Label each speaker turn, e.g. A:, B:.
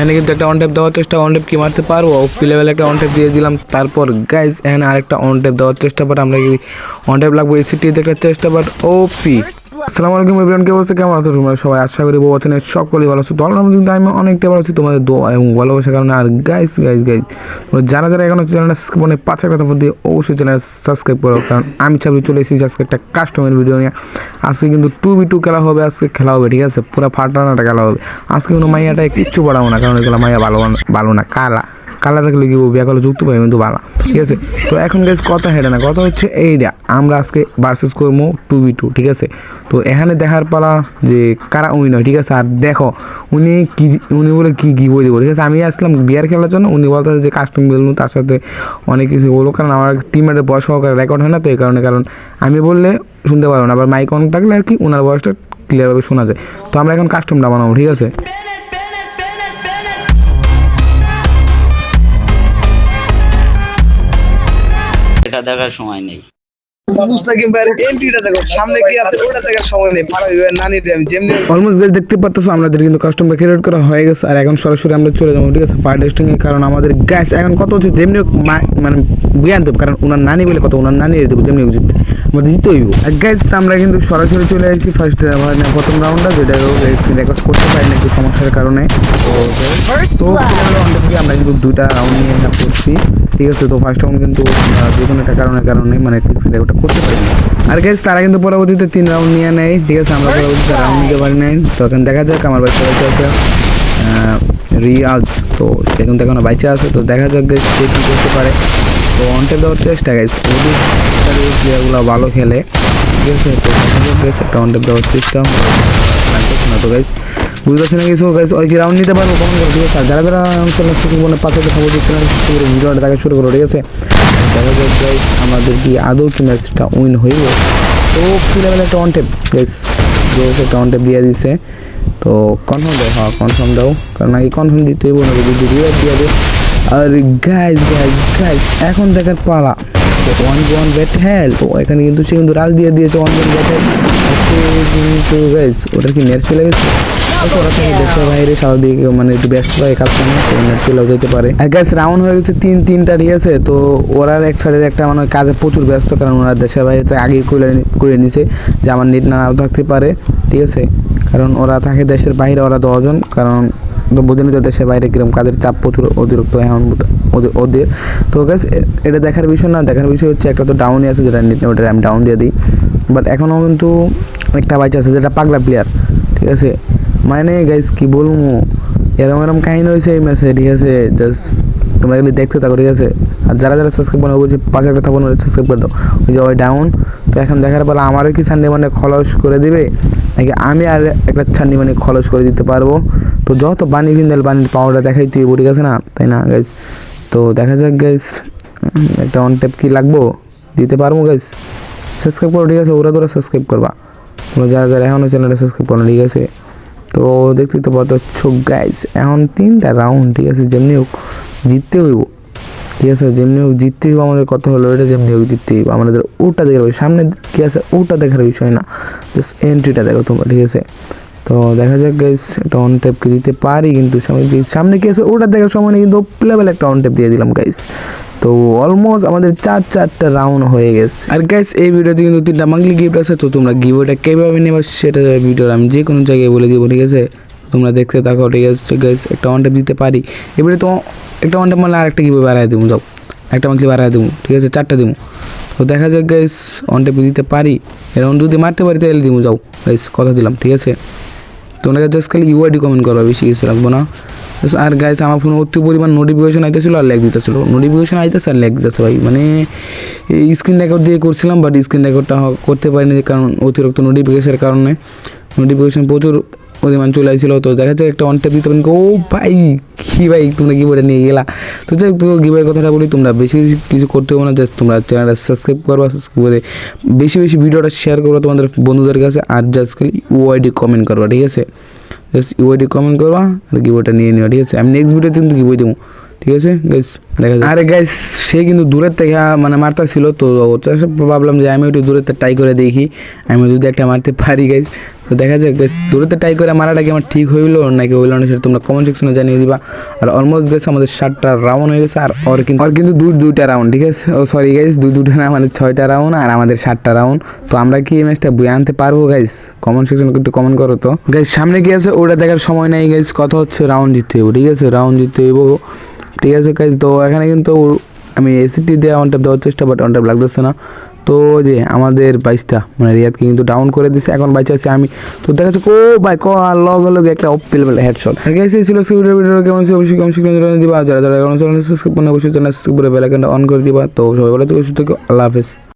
A: এখানে কিন্তু একটা অন ট্যাপ দেওয়ার চেষ্টা, অন ট্যাপ কি মারতে পারবো, ওপি লেভেল একটা অন ট্যাপ দিয়ে দিলাম। তারপর গাইজ এখানে আরেকটা অন ট্যাপ দেওয়ার চেষ্টা, বাট আমরা কি অন ট্যাপ লাগবো এসিটি দেখার চেষ্টা, বাট ওপি। আসসালামু আলাইকুম এভরিওয়ান, কে বলছে কেমন আছো তোমরা সবাই? আশা করি বছরের সকলেই ভালো আছো। তো কিন্তু আমি অনেকটা ভালো আছি তোমাদের দোয়া এবং ভালোবাসার কারণে। আর গাইজ যারা যারা এখন চ্যানেলটা মানে 5 কথা দিয়ে অবশ্যই চ্যানেল সাবস্ক্রাইব করো, কারণ আমি চাবি চলে এসেছি আজকে একটা কাস্টমার ভিডিও নিয়ে। আজকে কিন্তু 2v2 খেলা হবে, আজকে খেলা হবে, ঠিক আছে? পুরো ফাটানাটা খেলা হবে আজকে। কোনো মাইয়াটা কিচ্ছু বাড়াবো না, কারণ এগুলো মাইয়া ভালো না, কালা থাকলে কি বিয়া করলে যুক্ত পাই কিন্তু ভালো, ঠিক আছে? তো এখন গাইজ কথা হেঁটে না, কথা হচ্ছে এইটা আমরা আজকে ভার্সেস করবো 2v2, ঠিক আছে? তো এখানে দেখার পালা যে কারা উইন হয়, ঠিক আছে? আর দেখো উনি বলে কি বই দেবো, ঠিক আছে? আমি আসলাম বিয়ার খেলার জন্য, উনি বলতে যে কাস্টম বেলুন, তার সাথে অনেক কিছু বলবো, কারণ আমার টিমের বয়স সহকারে রেকর্ড হয় না, তো এই কারণে, কারণ আমি বললে শুনতে পারবো না, আবার মাইক অন থাকলে আর কি ওনার বয়সটা ক্লিয়ারভাবে শোনা যায়। তো আমরা এখন কাস্টমটা বানাবো, ঠিক আছে?
B: এটা দেখার সময় নেই।
A: দেখতে পারতেছো আমাদের কিন্তু কাস্টমার ক্রিয়েট করা হয়ে গেছে, আর এখন সরাসরি আমরা চলে যাবো, ঠিক আছে, ফায়ার টেস্টিং এ। কারণ আমাদের গ্যাস এখন কত হচ্ছে, যেমনি মানে বুঝান দেবো, কারণ ওনার নানি বলে কত, ওনার নানি দেবো, যেমনি জিততে আমাদের জিতে হইব। আর গ্যাস আমরা কিন্তু সরাসরি চলে আসছি ফার্স্ট প্রথম রাউন্ডটা, যেটা রেকর্ড করতে পারি না একটু সমস্যার কারণে। তো আমরা কিন্তু 2টা রাউন্ড নিয়ে করছি, ঠিক আছে? তো ফার্স্ট রাউন্ড কিন্তু যে কোনো একটা কারণে মানে রেকর্ডটা করতে পারি না। আর গাইজ তারা কিন্তু পরবর্তীতে 3 রাউন্ড নিয়ে নেয়, ঠিক আছে? আমরা পরবর্তীতে রাউন্ড নিতে পারি নাই। তো এখন দেখা যাক, আমার বাচ্চা আছে রিয়াজ, তো সে কিন্তু এখনো বাচ্চা আছে, তো দেখা যাক গাইজ সে কী করতে পারে। তো অনটে দেওয়ার চেষ্টা গাইজ, ওদের প্লেয়ারগুলো ভালো খেলে, ঠিক আছে? তো দেখা যাক গাইজ একটা অনটে দেওয়ার চেষ্টা না। তো গাইজ বুঝতে না কিছু গাইজ, ওই কি রাউন্ড নিতে পারবো কখন, ঠিক আছে? যারা যারা চ্যানেল মানে 5 খাবো চ্যানেল ভিডিওটা দেখা শুরু করো, ঠিক আছে? দেখা যাক গাইজ আমাদের কি আদৌ কি ম্যাচটা উইন হইব। তো কি লেভেল একটা অন টেপ গাইজ, একটা অন টেপ দিয়ে দিছে। তো কনফার্ম দাও, হ্যাঁ কনফার্ম দাও, কারণ আগে কনফার্ম দিতে হইব না, যদি রিওয়ার্ড দিয়ে দেয়। আর গাইজ এখন দেখার পালা 1v1 ব্যাটেল। তো এখানে কিন্তু সে কিন্তু রাজ দিয়ে দিয়েছে 1v1 ব্যাটেল, কিন্তু গাইজ ওটা কি নেট চলে গেছে, ওরা থেকে দেশের বাইরে স্বাভাবিক মানে একটু ব্যস্ত হয় কাজ করে, নেট চলেও যেতে পারে। আর গাইজ রাউন্ড হয়ে গেছে 3-3টা, ঠিক আছে? তো ওরা এক সাইডের একটা মানে কাজে প্রচুর ব্যস্ত, কারণ ওরা দেশের বাইরে আগে করে নিছে যে আমার নেট নাও থাকতে পারে, ঠিক আছে? কারণ ওরা থাকে দেশের বাইরে, ওরা 10 জন, কারণ বোঝেনি তো দেশের বাইরে কিরকম কাজের চাপ প্রচুর অতিরিক্ত এখন ওদের। তো গাইজ এটা দেখার বিষয় না, দেখার বিষয় হচ্ছে একটা তো ডাউনই আছে, যেটা নেট ওটা আমি ডাউন দিয়ে দিই, বাট এখনও কিন্তু একটা বাইচ আছে যেটা পাগলা প্লেয়ার, ঠিক আছে? মানে গাইজ কি বলবো, এরম কাহিনী হয়েছে এই ম্যাচে, ঠিক আছে? জাস্ট তোমরা এগুলি দেখতে থাকো, ঠিক আছে? আর যারা যারা সাবস্ক্রাইব করে বলছে 5 একটা থাকবো, সাবস্ক্রাইব করে দাও। ওই যে ওই ডাউন। তো এখন দেখার পর আমারও কি ছান্ডি মানে খলস করে দিবে, নাকি আমি আর একটা ছান্ডি মানে খলস করে দিতে পারবো? তো যত বানি ফিন্দাল বানির পাওয়ারটা দেখাই তুই ঠিক আছে না, তাই না গাইজ? তো দেখা যাক গাইজ একটা অন ট্যাপ কি লাগবো, দিতে পারবো গাইজ? সাবস্ক্রাইব করো, ঠিক আছে? ওরা তোরা সাবস্ক্রাইব করবা, তোমরা যারা যারা এখনও চ্যানেলটা সাবস্ক্রাইব করো, ঠিক আছে? তো দেখতেই তো পাচ্ছ গাইজ এখন 3টা রাউন্ড, ঠিক আছে? যেমনি হোক জিততে হইব, ঠিক আছে? যেমনি হোক জিততে হইব, আমাদের কথা হলো এটা, যেমনি হোক জিততে হইব আমাদের। ওটা দেখার বিষয় সামনে কী আছে ওটা দেখার বিষয় না, জাস্ট এন্ট্রিটা দেখো তোমরা, ঠিক আছে? তো দেখা যাক গাইজ একটা অন ট্যাপকে দিতে পারি, কিন্তু সামনে কী আছে ওটা দেখার সময় নেই, কিন্তু লেভেল একটা অন ট্যাপ দিয়ে দিলাম গাইজ। তো অলমোস্ট আমাদের 4টা রাউন্ড হয়ে গেছে। আর গাইজ এই ভিডিওতে কিন্তু 3টা মান্থলি গিফট আছে, তো তোমরা গিফটটা কীভাবে নেবে সেটা ভিডিও আমি যে কোনো জায়গায় বলে দিব, ঠিক আছে? তোমরা দেখতে থাকো, ঠিক আছে গাইজ? একটা ওয়ান ট্যাপ দিতে পারি এবারে, তো একটা ওয়ান ট্যাপ মানে আরেকটা কীভাবে বাড়াই দেবো, যাও একটা মান্থলি বাড়াই দেবো, ঠিক আছে? 4টা দেবো। তো দেখা যাক গাইজ ওয়ান ট্যাপ দিতে পারি, এরকম যদি মারতে পারি তাহলে দিব, যাও গাইজ কথা দিলাম, ঠিক আছে? তোমরা জাস্ট খালি ইউআইডি কমেন্ট করো, বেশি কিছু রাখবো না। আর গাইজ আমার ফোনে অতি পরিমাণ নোটিফিকেশন আইতেছিল আর ল্যাগ দিতেছিল, নোটিফিকেশন আইতেছে আর ল্যাগ দিতেছে ভাই, মানে স্ক্রিন রেকর্ড দিয়ে করছিলাম, বাট স্ক্রিন রেকর্ডটা করতে পারিনি, কারণ অতিরিক্ত নোটিফিকেশনের কারণে নোটিফিকেশন প্রচুর পরিমাণ চলে আসছিল। তো দেখা যাচ্ছে একটা অন ট্যাপ দিতে পারেন। ও ভাই কী ভাই তোমরা গিভওয়েটা নিয়ে গেলা। তো যাই হোক গিভওয়ের কথাটা বলি, তোমরা বেশি কিছু করতে হবে না, জাস্ট তোমরা চ্যানেলটা সাবস্ক্রাইব করবা, সাবস্ক্রাইব করে বেশি ভিডিওটা শেয়ার করবা তোমাদের বন্ধুদের কাছে, আর জাস্ট খালি ইউআইডি কমেন্ট করবা, ঠিক আছে? জাস্ট ইউআইডি কমেন্ট করবা আর গিভওয়েটা নিয়ে নেওয়া, ঠিক আছে? আমি নেক্সট ভিডিওতে কিন্তু গিভওয়ে দেবো, ঠিক আছে গাইস, দেখা যায়। আরে গাইস সে কিন্তু দূরের থেকে মানে মারতা ছিল, তো ভাবলাম যে আমি একটু দূরের ট্রাই করে দেখি আমি যদি একটা মারতে পারি গাইস। তো দেখা যাক গাইস, দূরেতে ট্রাই করে মারাটা কি আমার ঠিক হইলো নাকি হইলো না সেটা তোমরা কমেন্ট সেকশনে জানিয়ে দিবা। আর অলমোস্ট গেছে আমাদের 7টা রাউন্ড হয়ে গেছে, আর ওর কিন্তু দুইটা রাউন্ড, ঠিক আছে। ও সরি গাইস, দুইটা না মানে 6টা রাউন্ড আর আমাদের 7টা রাউন্ড। তো আমরা কি এই ম্যাচটা বয়ে আনতে পারবো গাইস? কমেন্ট সেকশনে একটু কমেন্ট করো তো গাইস। সামনে কি আছে ওটা দেখার সময় নাই গাইস, কথা হচ্ছে রাউন্ড জিততে হইব, ঠিক আছে, রাউন্ড জিততে হইব, ঠিক আছে গাইস। তো এখানে কিন্তু আমি এসিটি দিয়ে অন ট্যাপ দেওয়ার চেষ্টা, বাট অন ট্যাপ লাগতেছে না। তো যে আমাদের 22টা মানে রিয়াদকে কিন্তু ডাউন করে দিছে, এখন বাইচে আছে আমি। তো দেখা যাচ্ছে ও ভাই লগে একটা অপিল হেডশট। গাইস এই ছিল ভিডিও, কেমন ছিল অবশ্যই কমেন্ট সেকশনে দিবা। যারা যারা এখন চ্যানেল সাবস্ক্রাইব করে অবশ্যই চ্যানেল সাবস্ক্রাইব করে বেল আইকনটা অন করে দিবা। তো সবাই ভালো থেকো, সুস্থ থেকো, আল্লাহ হাফেজ।